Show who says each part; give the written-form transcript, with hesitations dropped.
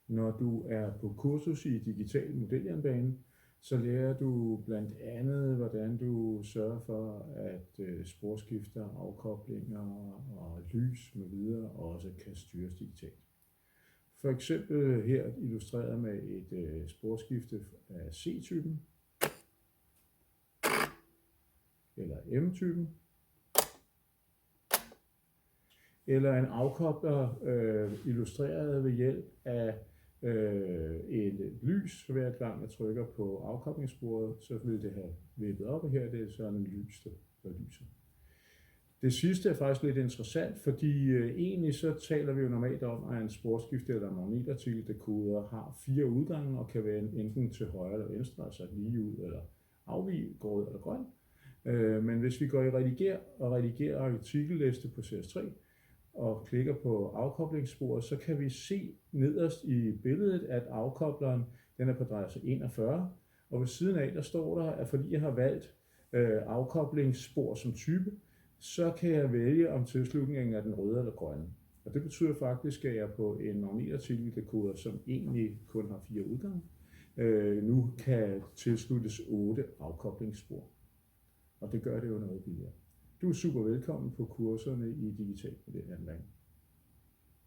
Speaker 1: Når du er på kursus i digital modeljernbane, så lærer du blandt andet, hvordan du sørger for, at sporskifter, afkoblinger og lys med videre også kan styres digitalt. For eksempel her illustreret med et sporskifte af C-typen eller M-typen, eller en afkobler illustreret ved hjælp af et lys. Hver gang jeg trykker på afkoblingssporet, så vil det have vippet op, og her det er sådan en lys, der lyser. Det sidste er faktisk lidt interessant, fordi egentlig så taler vi jo normalt om, at en sporskifte eller magnetartikeldekoder har 4 udgange og kan være enten til højre eller venstre, altså lige ud eller afvig, rød eller grøn. Men hvis vi går i redigerer artikelliste på CS3 og klikker på afkoblingssporet, så kan vi se nederst i billedet, at afkobleren den er på adresse 41, og ved siden af der står der, at fordi jeg har valgt afkoblingsspor som type, så kan jeg vælge, om tilslutningen er den røde eller grønne. Og det betyder faktisk, at jeg på en magnetartikeldekoder, som egentlig kun har 4 udgange, nu kan tilsluttes 8 afkoblingsspor. Og det gør det jo noget billigere. Du er super velkommen på kurserne i digital modeljernbane.